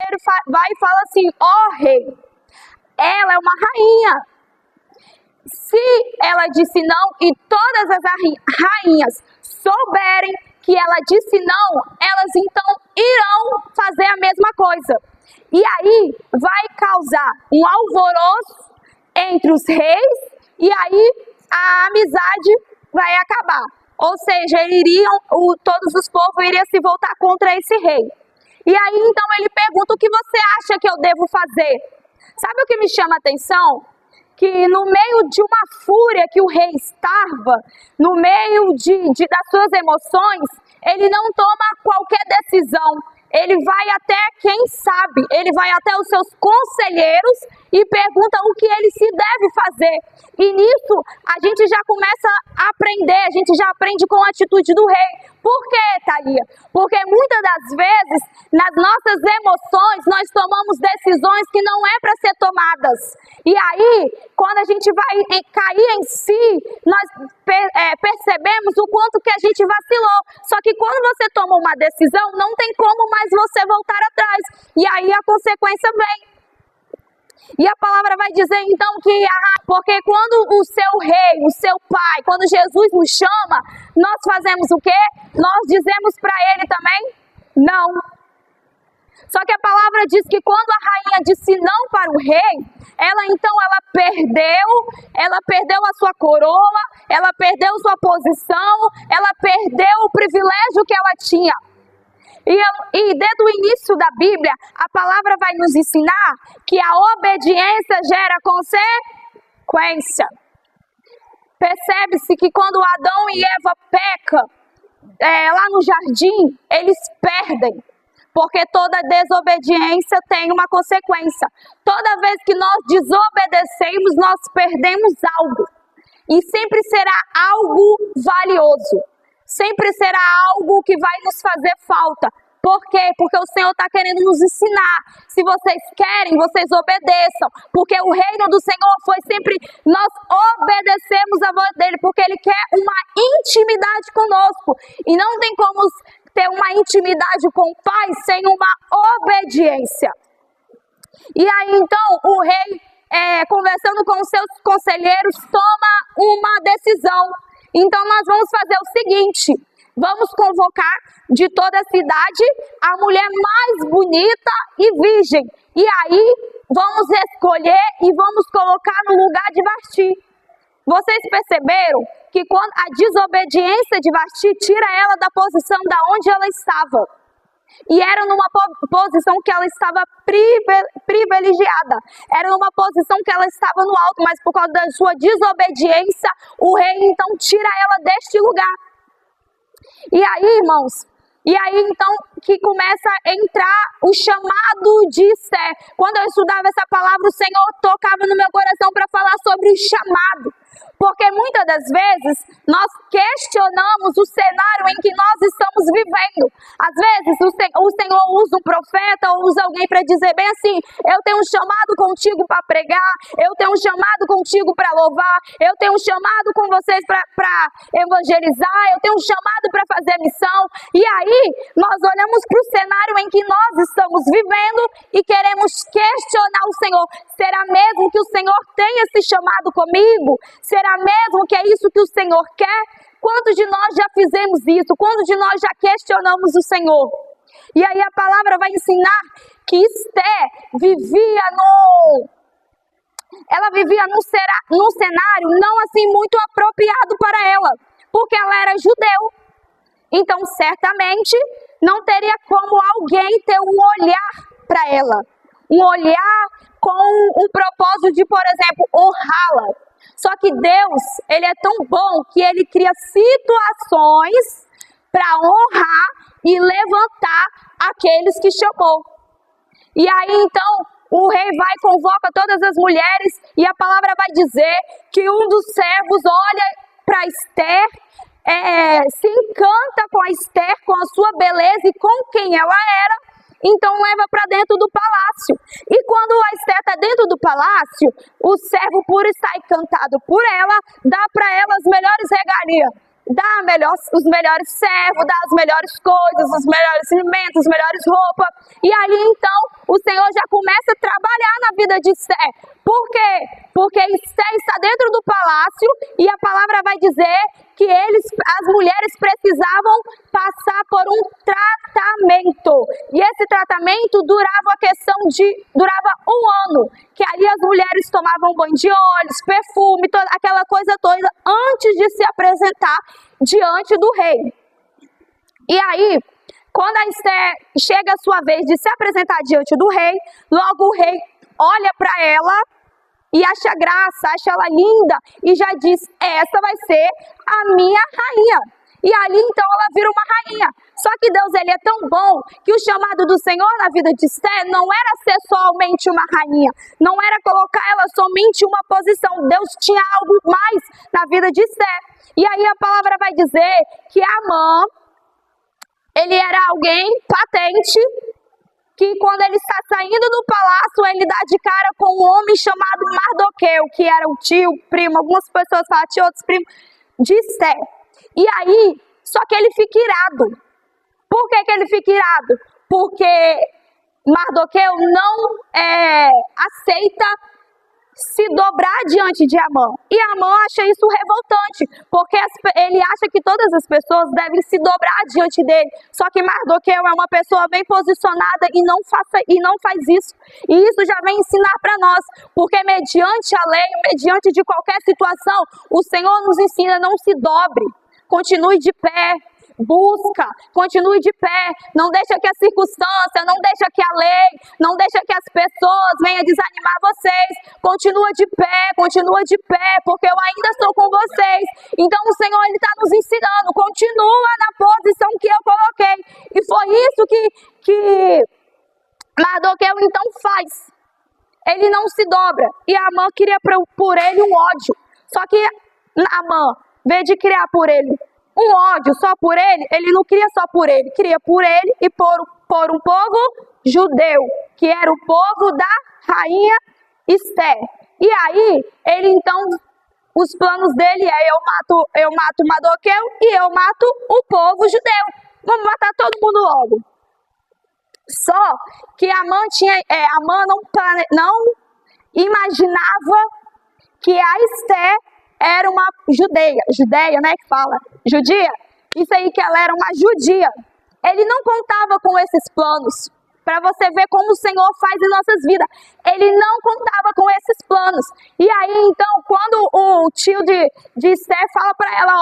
conselheiro vai e fala assim: ó rei, ela é uma rainha. Se ela disse não e todas as rainhas souberem que ela disse não, elas então irão fazer a mesma coisa. E aí vai causar um alvoroço entre os reis e aí a amizade vai acabar. Ou seja, todos os povos iriam se voltar contra esse rei. E aí então ele pergunta: o que você acha que eu devo fazer? Sabe o que me chama a atenção? Que no meio de uma fúria que o rei estava, no meio das suas emoções, ele não toma qualquer decisão. Ele vai até, quem sabe, ele vai até os seus conselheiros e pergunta o que ele se deve fazer. E nisso a gente já começa a aprender, a gente já aprende com a atitude do rei. Por quê, Thalia? Porque muitas das vezes, nas nossas emoções, nós tomamos decisões que não é para ser tomadas. E aí, quando a gente vai cair em si, nós percebemos o quanto que a gente vacilou. Só que quando você toma uma decisão, não tem como mais você voltar atrás. E aí a consequência vem. E a palavra vai dizer então que, porque quando o seu rei, o seu pai, quando Jesus nos chama, nós fazemos o quê? Nós dizemos para ele também não. Só que a palavra diz que quando a rainha disse não para o rei, ela perdeu a sua coroa, ela perdeu sua posição, ela perdeu o privilégio que ela tinha. E desde o início da Bíblia, a palavra vai nos ensinar que a obediência gera consequência. Percebe-se que quando Adão e Eva pecam lá no jardim, eles perdem. Porque toda desobediência tem uma consequência. Toda vez que nós desobedecemos, nós perdemos algo. E sempre será algo valioso. Sempre será algo que vai nos fazer falta. Por quê? Porque o Senhor está querendo nos ensinar. Se vocês querem, vocês obedeçam. Porque o reino do Senhor foi sempre... Nós obedecemos a voz dele, porque ele quer uma intimidade conosco. E não tem como ter uma intimidade com o Pai sem uma obediência. E aí, então, o rei, conversando com os seus conselheiros, toma uma decisão. Então, nós vamos fazer o seguinte: vamos convocar de toda a cidade a mulher mais bonita e virgem. E aí, vamos escolher e vamos colocar no lugar de Vasti. Vocês perceberam que quando a desobediência de Vasti tira ela da posição da onde ela estava. E era numa posição que ela estava privilegiada. Era numa posição que ela estava no alto, mas por causa da sua desobediência, o rei então tira ela deste lugar. E aí, irmãos, então que começa a entrar o chamado de Esther. Quando eu estudava essa palavra, o Senhor tocava no meu coração para falar sobre o chamado. Porque muitas das vezes nós questionamos o cenário em que nós estamos vivendo. Às vezes o Senhor usa um profeta ou usa alguém para dizer bem assim: eu tenho um chamado contigo para pregar, eu tenho um chamado contigo para louvar, eu tenho um chamado com vocês para evangelizar, eu tenho um chamado para fazer missão. E aí nós olhamos para o cenário em que nós estamos vivendo e queremos questionar o Senhor. Será mesmo que o Senhor tem esse chamado comigo? Será mesmo que é isso que o Senhor quer? Quantos de nós já fizemos isso? Quantos de nós já questionamos o Senhor? E aí a palavra vai ensinar que Esther vivia num cenário não assim muito apropriado para ela, porque ela era judeu. Então certamente não teria como alguém ter um olhar para ela, um olhar com o propósito de, por exemplo, honrá-la. Só que Deus, ele é tão bom que ele cria situações para honrar e levantar aqueles que chamou. E aí então o rei vai e convoca todas as mulheres e a palavra vai dizer que um dos servos olha para Esther, se encanta com a Esther, com a sua beleza e com quem ela era. Então leva para dentro do palácio. E quando a Esther está dentro do palácio, o servo, por estar encantado por ela, dá para ela as melhores regalias. os melhores servos, dá as melhores coisas, os melhores alimentos, as melhores roupas. E aí então o Senhor já começa a trabalhar na vida de Esther. Por quê? Porque Esther está dentro do palácio e a palavra vai dizer que as mulheres precisavam passar por um tratamento. E esse tratamento durava durava um ano. Que ali as mulheres tomavam banho de óleos, perfume, toda aquela coisa toda antes de se apresentar diante do rei. E aí, quando a Esther chega a sua vez de se apresentar diante do rei, logo o rei olha para ela e acha graça, acha ela linda e já diz, essa vai ser a minha rainha. E ali então ela vira uma rainha. Só que Deus, ele é tão bom que o chamado do Senhor na vida de Esther não era ser somente uma rainha, não era colocar ela somente em uma posição. Deus tinha algo mais na vida de Esther. E aí a palavra vai dizer que Amã, ele era alguém patente, que quando ele está saindo do palácio, ele dá de cara com um homem chamado Mardoqueu, que era o tio, primo, algumas pessoas falam tio, outros primos, de Esther. E aí, só que ele fica irado. Por que ele fica irado? Porque Mardoqueu não aceita se dobrar diante de Amã. E Amã acha isso revoltante, porque ele acha que todas as pessoas devem se dobrar diante dele. Só que Mardoqueu é uma pessoa bem posicionada e não faz isso. E isso já vem ensinar para nós, porque mediante a lei, mediante de qualquer situação, o Senhor nos ensina, não se dobre, continue de pé. Busca, continue de pé, não deixa que a circunstância, não deixa que a lei, não deixa que as pessoas venham desanimar vocês. Continua de pé, porque eu ainda estou com vocês. Então o Senhor, ele está nos ensinando, continua na posição que eu coloquei. E foi isso que Mardoqueu então faz. Ele não se dobra. E Amã queria por ele um ódio. Só que Amã, em vez de criar por ele um ódio só por ele não queria só por ele, queria por ele e por um povo judeu, que era o povo da rainha Esther. E aí, ele então, os planos dele é eu mato Mardoqueu e eu mato o povo judeu. Vamos matar todo mundo logo. Só que Amã não imaginava que a Esther era uma judeia, né, que fala, judia, isso aí que ela era uma judia. Ele não contava com esses planos, para você ver como o Senhor faz em nossas vidas. Ele não contava com esses planos. E aí, então, quando o tio de Esther fala para ela,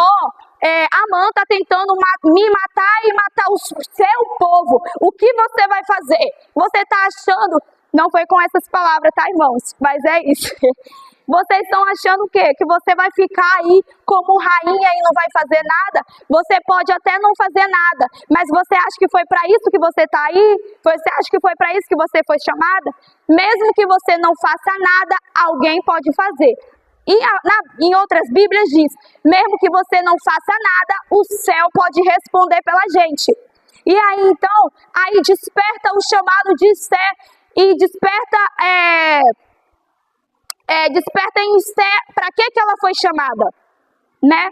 Amã está tentando me matar e matar o seu povo, o que você vai fazer? Você está achando, não foi com essas palavras, tá, irmãos? Mas é isso. Vocês estão achando o quê? Que você vai ficar aí como rainha e não vai fazer nada? Você pode até não fazer nada, mas você acha que foi para isso que você está aí? Você acha que foi para isso que você foi chamada? Mesmo que você não faça nada, alguém pode fazer. Em outras Bíblias diz, mesmo que você não faça nada, o céu pode responder pela gente. E aí então, aí desperta o chamado de Esther e desperta em Esther para que ela foi chamada, né?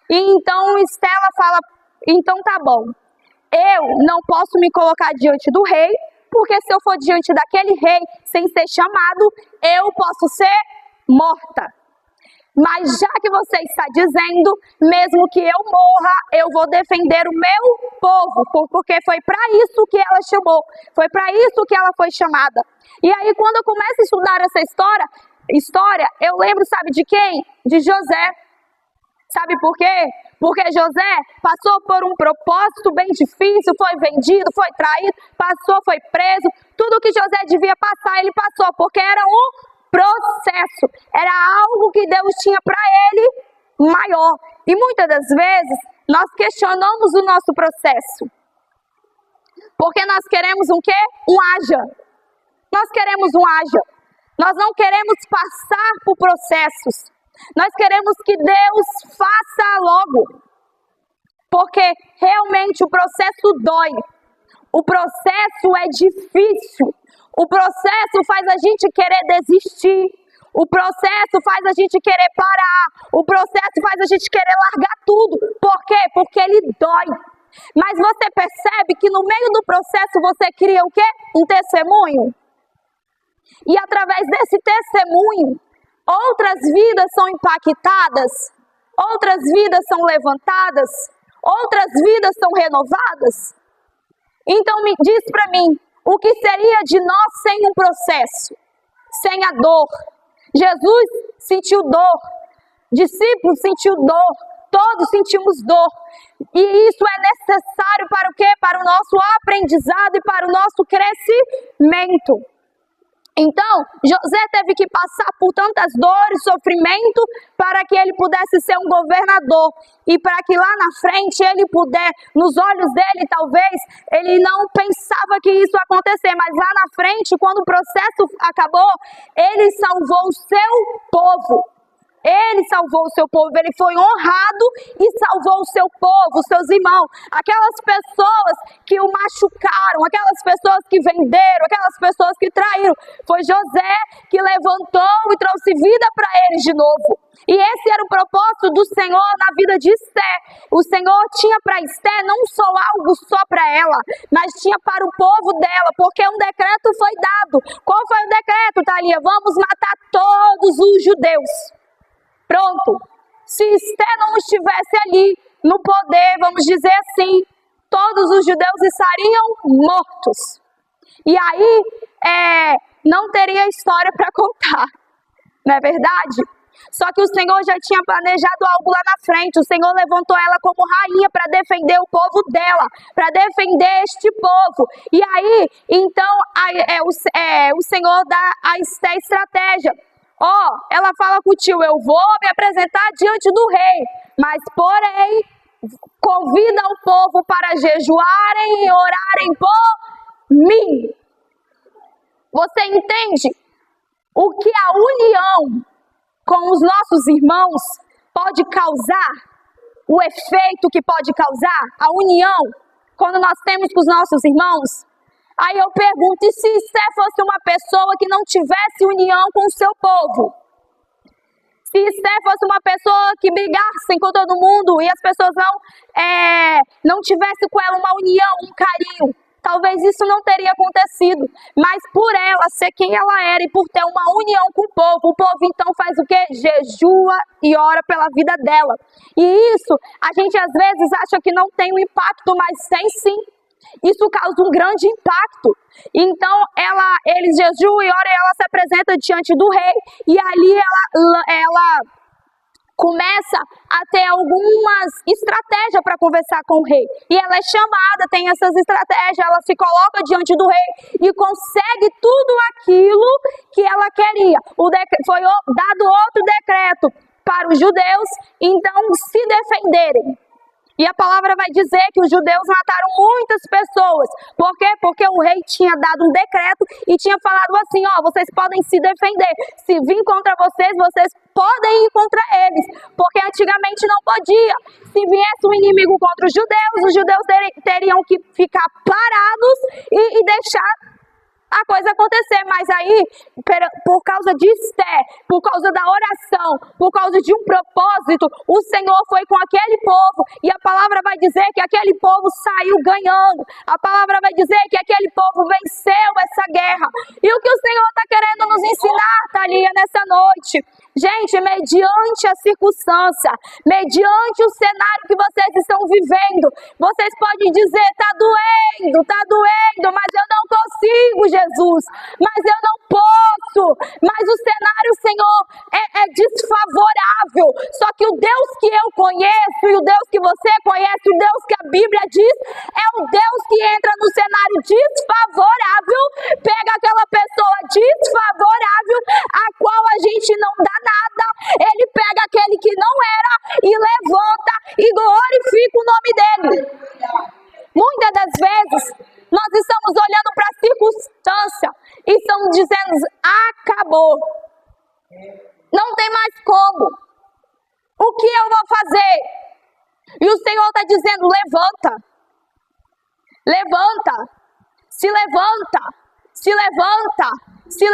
E então Esther ela fala, então tá bom, eu não posso me colocar diante do rei, porque se eu for diante daquele rei sem ser chamado, eu posso ser morta. Mas já que você está dizendo, mesmo que eu morra, eu vou defender o meu povo, porque foi para isso que ela chamou, foi para isso que ela foi chamada. E aí quando eu começo a estudar essa história, eu lembro, sabe de quem? De José. Sabe por quê? Porque José passou por um propósito bem difícil, foi vendido, foi traído, foi preso. Tudo que José devia passar, ele passou, porque era um processo. Era algo que Deus tinha para ele maior. E muitas das vezes, nós questionamos o nosso processo. Porque nós queremos um quê? Um haja. Nós queremos um haja. Nós não queremos passar por processos. Nós queremos que Deus faça logo. Porque realmente o processo dói. O processo é difícil. O processo faz a gente querer desistir. O processo faz a gente querer parar. O processo faz a gente querer largar tudo. Por quê? Porque ele dói. Mas você percebe que no meio do processo você cria o quê? Um testemunho. E através desse testemunho, outras vidas são impactadas, outras vidas são levantadas, outras vidas são renovadas. Então me diz para mim, o que seria de nós sem um processo? Sem a dor? Jesus sentiu dor, discípulos sentiu dor, todos sentimos dor. E isso é necessário para o quê? Para o nosso aprendizado e para o nosso crescimento. Então, José teve que passar por tantas dores, sofrimento, para que ele pudesse ser um governador. E para que lá na frente ele nos olhos dele talvez, ele não pensava que isso ia acontecer. Mas lá na frente, quando o processo acabou, ele salvou o seu povo. Ele salvou o seu povo, ele foi honrado e salvou o seu povo, os seus irmãos. Aquelas pessoas que o machucaram, aquelas pessoas que venderam, aquelas pessoas que traíram. Foi José que levantou e trouxe vida para eles de novo. E esse era o propósito do Senhor na vida de Esté. O Senhor tinha para Esté não só algo só para ela, mas tinha para o povo dela, porque um decreto foi dado. Qual foi o decreto, Thalia? Vamos matar todos os judeus. Pronto. Se Esté não estivesse ali no poder, vamos dizer assim, todos os judeus estariam mortos. E aí, não teria história para contar, não é verdade? Só que o Senhor já tinha planejado algo lá na frente. O Senhor levantou ela como rainha para defender o povo dela, para defender este povo. E aí, então, o Senhor dá a Esté estratégia. Ela fala com o tio, eu vou me apresentar diante do rei, mas porém, convida o povo para jejuarem e orarem por mim. Você entende o que a união com os nossos irmãos pode causar? O efeito que pode causar? A união, quando nós temos com os nossos irmãos? Aí eu pergunto, e se Esté fosse uma pessoa que não tivesse união com o seu povo? Se Esté fosse uma pessoa que brigasse com todo mundo e as pessoas não tivessem com ela uma união, um carinho, talvez isso não teria acontecido. Mas por ela ser quem ela era e por ter uma união com o povo então faz o quê? Jejua e ora pela vida dela. E isso, a gente às vezes acha que não tem um impacto, mas tem sim. Isso causa um grande impacto. Então, eles jejuam e oram e ela se apresenta diante do rei. E ali ela começa a ter algumas estratégias para conversar com o rei. E ela é chamada, tem essas estratégias, ela se coloca diante do rei e consegue tudo aquilo que ela queria. Foi dado outro decreto para os judeus, então, se defenderem. E a palavra vai dizer que os judeus mataram muitas pessoas. Por quê? Porque o rei tinha dado um decreto e tinha falado assim, vocês podem se defender. Se vir contra vocês, vocês podem ir contra eles. Porque antigamente não podia. Se viesse um inimigo contra os judeus teriam que ficar parados e deixar a coisa acontecer, mas aí, por causa de Esté, por causa da oração, por causa de um propósito, o Senhor foi com aquele povo, e a palavra vai dizer que aquele povo saiu ganhando, a palavra vai dizer que aquele povo venceu essa guerra. E o que o Senhor está querendo nos ensinar, Thalia, nessa noite? Gente, mediante a circunstância, mediante o cenário que vocês estão vivendo, vocês podem dizer, tá doendo, mas eu não consigo, Jesus, mas eu não posso, mas o cenário, Senhor, é desfavorável. Só que o Deus que eu conheço e o Deus que você conhece, o Deus que a Bíblia diz, é o Deus que entra no cenário desfavorável, pega aquela pessoa desfavorável, a qual a gente não dá nada, ele pega aquele que não era e levanta e glorifica o nome dele. Muitas das vezes, nós estamos olhando para a circunstância e estamos dizendo, acabou. Não tem mais como. O que eu vou fazer? E o Senhor está dizendo, levanta. Levanta. Se levanta. Se levanta. Se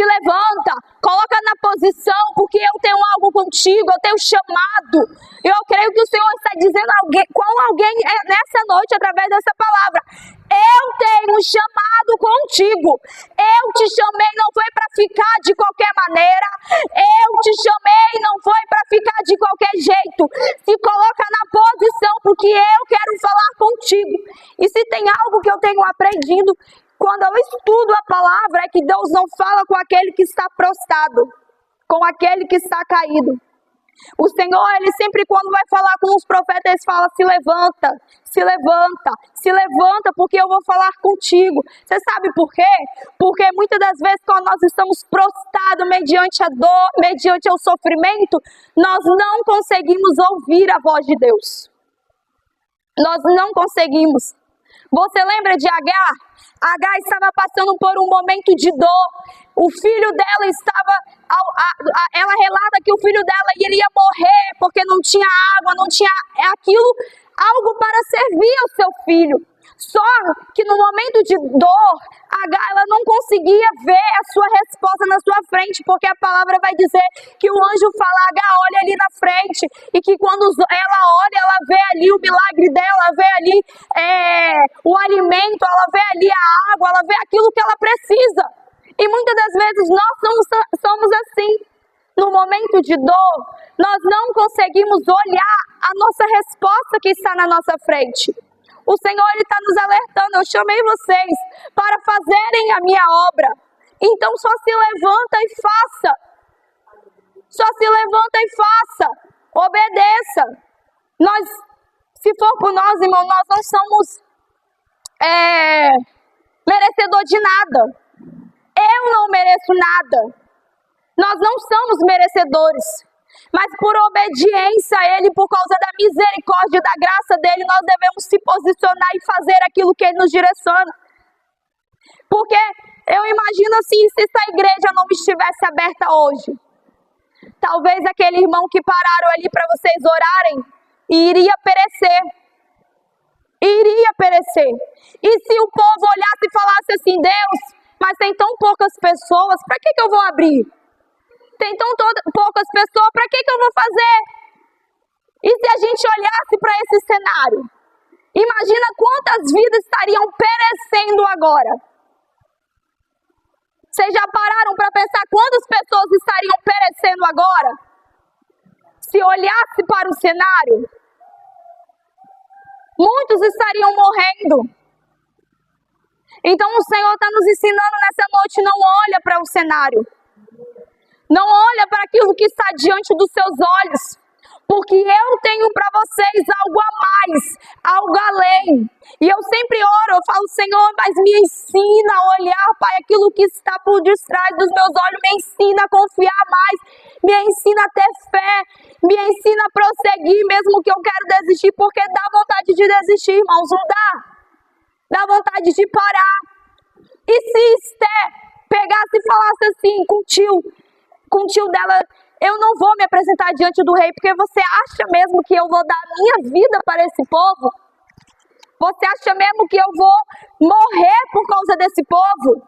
levanta, coloca na posição, porque eu tenho algo contigo, eu tenho chamado. Eu creio que o Senhor está dizendo com alguém nessa noite, através dessa palavra. Eu tenho chamado contigo. Eu te chamei, não foi para ficar de qualquer maneira. Eu te chamei, não foi para ficar de qualquer jeito. Se coloca na posição, porque eu quero falar contigo. E se tem algo que eu tenho aprendido quando eu estudo a palavra, é que Deus não fala com aquele que está prostrado, com aquele que está caído. O Senhor, Ele sempre, quando vai falar com os profetas, Ele fala: se levanta, se levanta, se levanta, porque eu vou falar contigo. Você sabe por quê? Porque muitas das vezes, quando nós estamos prostrados mediante a dor, mediante o sofrimento, nós não conseguimos ouvir a voz de Deus. Nós não conseguimos. Você lembra de Agar? Agar estava passando por um momento de dor. O filho dela ela relata que o filho dela iria morrer porque não tinha água, não tinha algo para servir ao seu filho. Só que no momento de dor, Agar, ela não conseguia ver a sua resposta na sua frente, porque a palavra vai dizer que o anjo fala: Agar, olha ali na frente, e que quando ela olha, ela vê ali o milagre dela, ela vê ali o alimento, ela vê ali a água, ela vê aquilo que ela precisa. E muitas das vezes nós somos assim. No momento de dor, nós não conseguimos olhar a nossa resposta que está na nossa frente. O Senhor, Ele está nos alertando: eu chamei vocês para fazerem a minha obra. Então só se levanta e faça. Só se levanta e faça. Obedeça. Se for por nós, irmão, nós não somos merecedor de nada. Eu não mereço nada. Nós não somos merecedores. Mas por obediência a Ele, por causa da misericórdia e da graça dEle, nós devemos se posicionar e fazer aquilo que Ele nos direciona. Porque eu imagino assim, se essa igreja não estivesse aberta hoje, talvez aquele irmão que pararam ali para vocês orarem iria perecer. Iria perecer. E se o povo olhasse e falasse assim: Deus, mas tem tão poucas pessoas, para que eu vou abrir? Tem tão poucas pessoas, para que eu vou fazer? E se a gente olhasse para esse cenário? Imagina quantas vidas estariam perecendo agora. Vocês já pararam para pensar quantas pessoas estariam perecendo agora? Se olhasse para o cenário, muitos estariam morrendo. Então o Senhor está nos ensinando nessa noite: não olha para o cenário. Não olha para aquilo que está diante dos seus olhos, porque eu tenho para vocês algo a mais, algo além. E eu sempre oro, eu falo: Senhor, mas me ensina a olhar, Pai, aquilo que está por detrás dos meus olhos, me ensina a confiar mais, me ensina a ter fé, me ensina a prosseguir, mesmo que eu quero desistir, porque dá vontade de desistir, irmãos, não dá? Dá vontade de parar. E se Esther pegasse e falasse assim com o tio dela: eu não vou me apresentar diante do rei, porque você acha mesmo que eu vou dar a minha vida para esse povo? Você acha mesmo que eu vou morrer por causa desse povo?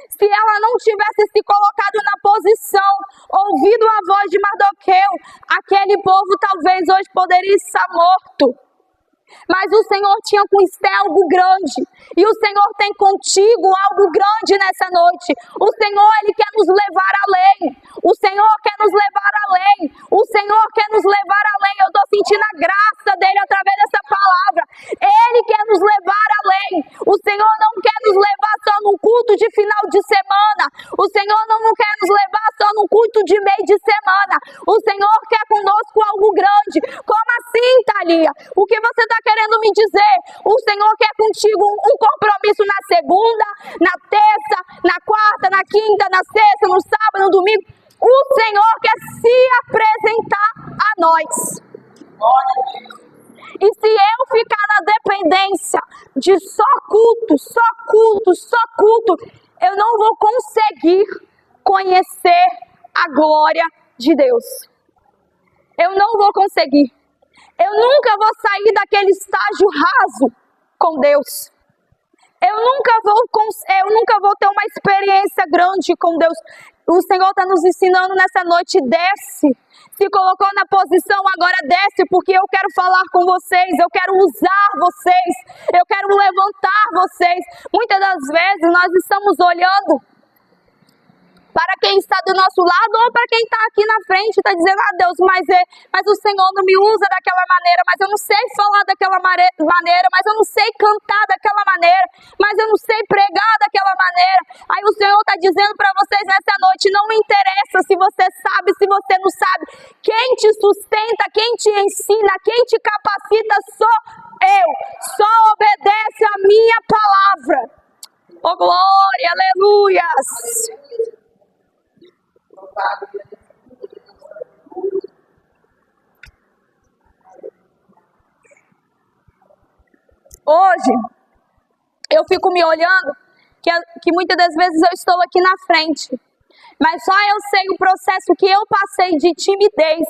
Se ela não tivesse se colocado na posição, ouvido a voz de Mardoqueu, aquele povo talvez hoje poderia estar morto. Mas o Senhor tinha com Esther algo grande. E o Senhor tem contigo algo grande nessa noite. O Senhor, Ele quer nos levar além. O Senhor quer nos levar além. O Senhor quer nos levar além. Eu estou sentindo a graça dEle através dessa palavra. Ele quer nos levar além. O Senhor não quer nos levar só num culto de final de semana. O Senhor não quer nos levar só num culto de meio de semana. O Senhor quer conosco algo grande. Como assim, Thalia? O que você está querendo me dizer? O Senhor quer contigo um compromisso na segunda, na terça, na quarta, na quinta, na sexta, no sábado, no domingo. O Senhor quer se apresentar a nós. E se eu ficar na dependência de só culto, eu não vou conseguir conhecer a glória de Deus. Eu não vou conseguir. Eu nunca vou sair daquele estágio raso com Deus. Eu nunca vou ter uma experiência grande com Deus. O Senhor está nos ensinando nessa noite, desce. Se colocou na posição, agora desce, porque eu quero falar com vocês, eu quero usar vocês, eu quero levantar vocês. Muitas das vezes nós estamos olhando para quem está do nosso lado ou para quem está aqui na frente, está dizendo, Deus, mas o Senhor não me usa daquela maneira, mas eu não sei falar daquela maneira, mas eu não sei cantar daquela maneira, mas eu não sei pregar daquela maneira. Aí o Senhor está dizendo para vocês nessa noite, não me interessa se você sabe, se você não sabe, quem te sustenta, quem te ensina, quem te capacita sou eu, só obedece a minha palavra. Oh glória, aleluias. Hoje, eu fico me olhando, que muitas das vezes eu estou aqui na frente, mas só eu sei o processo que eu passei de timidez.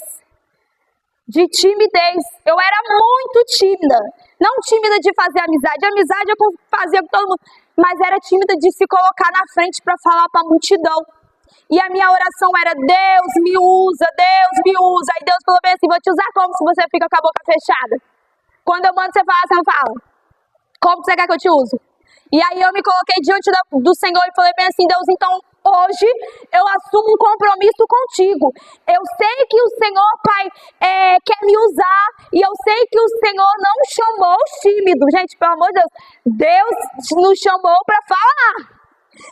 Eu era muito tímida, não tímida de fazer amizade eu fazia com todo mundo, mas era tímida de se colocar na frente para falar para a multidão. E a minha oração era, Deus me usa. Aí Deus falou bem assim, vou te usar como se você fica com a boca fechada? Quando eu mando você falar, você não fala. Como você quer que eu te use? E aí eu me coloquei diante do Senhor e falei bem assim, Deus, então hoje eu assumo um compromisso contigo. Eu sei que o Senhor, Pai, quer me usar. E eu sei que o Senhor não chamou os tímidos. Gente, pelo amor de Deus, Deus nos chamou para falar.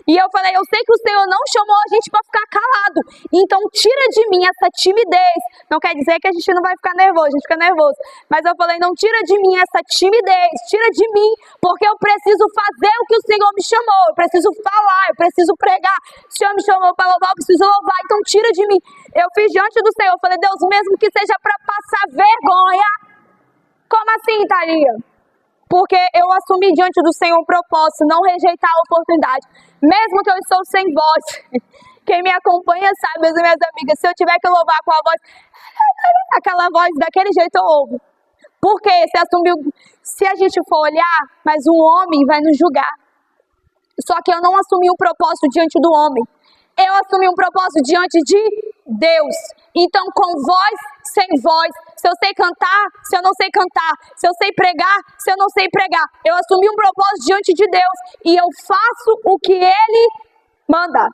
E eu falei, eu sei que o Senhor não chamou a gente para ficar calado. Então tira de mim essa timidez. Não quer dizer que a gente não vai ficar nervoso, a gente fica nervoso. Mas eu falei, não tira de mim essa timidez, tira de mim, porque eu preciso fazer o que o Senhor me chamou. Eu preciso falar, eu preciso pregar. O Senhor me chamou para louvar, eu preciso louvar. Então tira de mim. Eu fiz diante do Senhor, eu falei, Deus, mesmo que seja para passar vergonha. Como assim, Thalia? Porque eu assumi diante do Senhor um propósito, não rejeitar a oportunidade. Mesmo que eu estou sem voz. Quem me acompanha sabe, as minhas amigas, se eu tiver que louvar com a voz, aquela voz daquele jeito eu ouvo. Porque se a gente for olhar, mas um homem vai nos julgar. Só que eu não assumi um propósito diante do homem. Eu assumi um propósito diante de Deus. Então, com voz, sem voz, se eu sei cantar, se eu não sei cantar, se eu sei pregar, se eu não sei pregar, eu assumi um propósito diante de Deus e eu faço o que Ele manda.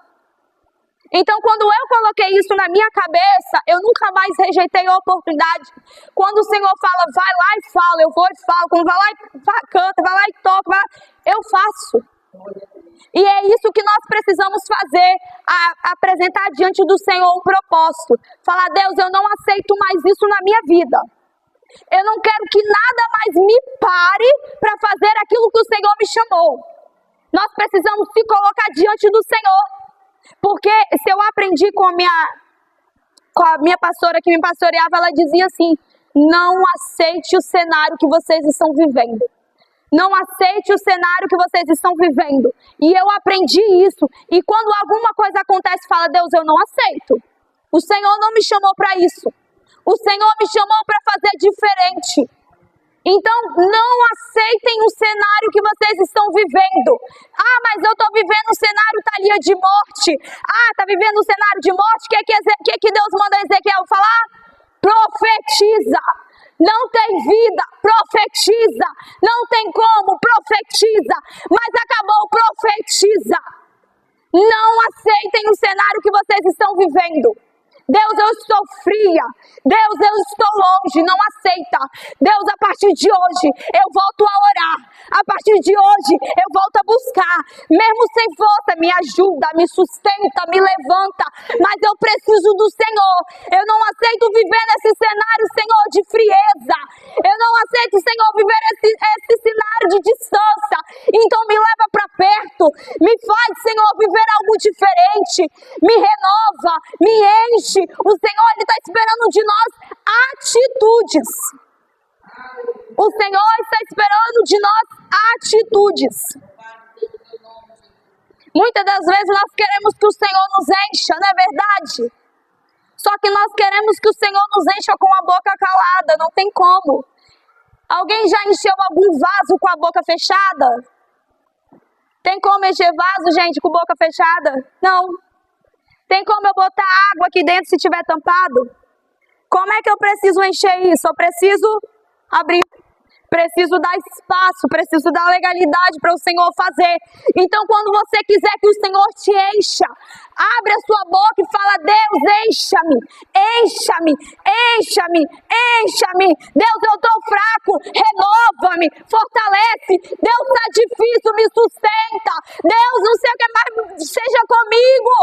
Então, quando eu coloquei isso na minha cabeça, eu nunca mais rejeitei a oportunidade. Quando o Senhor fala, vai lá e fala, eu vou e falo. Quando vai lá e canta, vai lá e toca, eu faço. E é isso que nós precisamos fazer, apresentar diante do Senhor um propósito. Falar, Deus, eu não aceito mais isso na minha vida. Eu não quero que nada mais me pare para fazer aquilo que o Senhor me chamou. Nós precisamos se colocar diante do Senhor. Porque se eu aprendi com a minha pastora que me pastoreava, ela dizia assim, não aceite o cenário que vocês estão vivendo. Não aceite o cenário que vocês estão vivendo. E eu aprendi isso. E quando alguma coisa acontece, fala, Deus, eu não aceito. O Senhor não me chamou para isso. O Senhor me chamou para fazer diferente. Então, não aceitem o cenário que vocês estão vivendo. Ah, mas eu estou vivendo um cenário, Thalia, de morte. Ah, está vivendo um cenário de morte. O que Deus manda Ezequiel falar? Profetiza. Não tem vida, profetiza. Não tem como, profetiza. Mas acabou, profetiza. Não aceitem o cenário que vocês estão vivendo. Deus, eu estou fria. Deus, eu estou longe. Não aceita. Deus, a partir de hoje, eu volto a orar. A partir de hoje, eu volto a buscar. Mesmo sem força, me ajuda, me sustenta, me levanta. Mas eu preciso do Senhor. Eu não aceito viver nesse cenário, Senhor, de frieza. Eu não aceito, Senhor, viver esse cenário de distância. Então me leva para perto. Me faz, Senhor, viver algo diferente. Me renova, me enche. O Senhor, Ele está esperando de nós atitudes. O Senhor está esperando de nós atitudes. Muitas das vezes nós queremos que o Senhor nos encha, não é verdade? Só que nós queremos que o Senhor nos encha com a boca calada, não tem como. Alguém já encheu algum vaso com a boca fechada? Tem como encher vaso, gente, com boca fechada? Não. Tem como eu botar água aqui dentro se tiver tampado? Como é que eu preciso encher isso? Eu preciso abrir. Preciso dar espaço, preciso dar legalidade para o Senhor fazer. Então, quando você quiser que o Senhor te encha, abre a sua boca e fala: Deus, encha-me, encha-me, encha-me, encha-me. Deus, eu estou fraco, renova-me, fortalece. Deus, está difícil, me sustenta. Deus, não sei o que mais, seja comigo.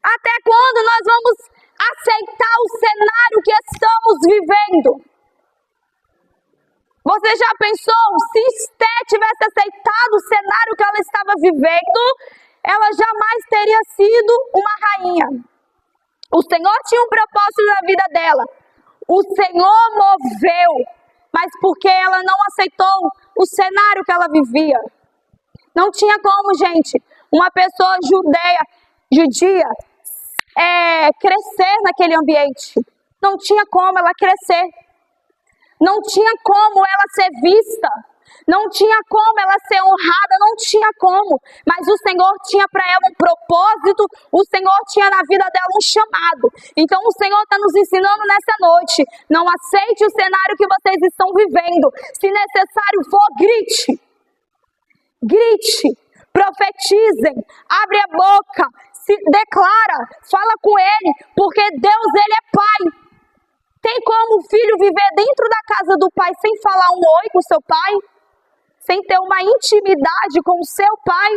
Até quando nós vamos aceitar o cenário que estamos vivendo? Você já pensou, se Esté tivesse aceitado o cenário que ela estava vivendo, ela jamais teria sido uma rainha. O Senhor tinha um propósito na vida dela. O Senhor moveu, mas porque ela não aceitou o cenário que ela vivia. Não tinha como, gente, uma pessoa judia, crescer naquele ambiente. Não tinha como ela crescer. Não tinha como ela ser vista, não tinha como ela ser honrada, não tinha como. Mas o Senhor tinha para ela um propósito, o Senhor tinha na vida dela um chamado. Então o Senhor está nos ensinando nessa noite: não aceite o cenário que vocês estão vivendo. Se necessário for, grite. Grite, profetizem, abre a boca, se declara, fala com Ele, porque Deus, Ele é Pai. Tem como o filho viver dentro da casa do pai sem falar um oi com o seu pai? Sem ter uma intimidade com o seu pai?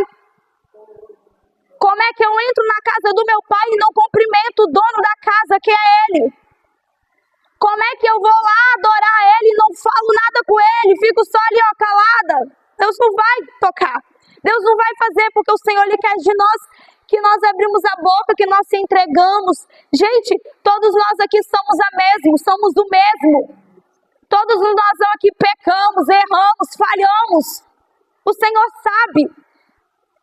Como é que eu entro na casa do meu pai e não cumprimento o dono da casa, que é ele? Como é que eu vou lá adorar ele e não falo nada com ele? Fico só ali, ó, calada? Deus não vai tocar. Deus não vai fazer, porque o Senhor, Ele quer de nós que nós abrimos a boca, que nós se entregamos. Gente, todos nós aqui somos a mesma, somos o mesmo. Todos nós aqui pecamos, erramos, falhamos. O Senhor sabe.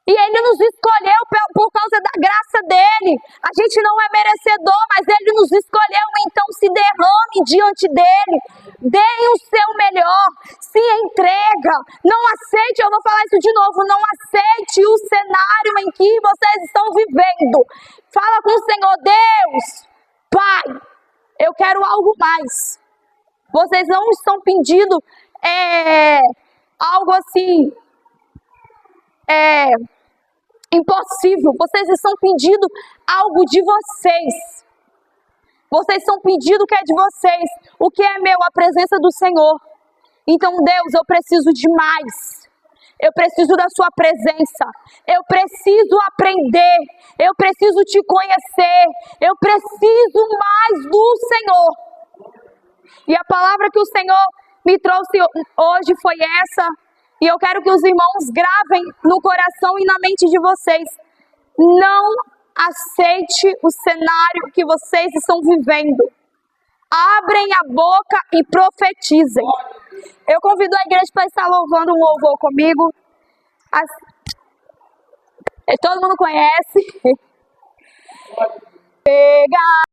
E Ele nos escolheu por causa da graça dEle. A gente não é merecedor, mas Ele nos escolheu, então se derrame diante dEle. Deem o seu melhor, se entrega. Não aceite, eu vou falar isso de novo, não aceite o cenário em que vocês estão vivendo. Fala com o Senhor: Deus, Pai, eu quero algo mais. Vocês não estão pedindo algo assim, impossível. Vocês estão pedindo algo de vocês. Vocês estão pedindo o que é de vocês. O que é meu? A presença do Senhor. Então, Deus, eu preciso de mais. Eu preciso da sua presença. Eu preciso aprender. Eu preciso te conhecer. Eu preciso mais do Senhor. E a palavra que o Senhor me trouxe hoje foi essa. E eu quero que os irmãos gravem no coração e na mente de vocês: não aceite o cenário que vocês estão vivendo. Abrem a boca e profetizem. Eu convido a igreja para estar louvando um louvor comigo. Todo mundo conhece. Pega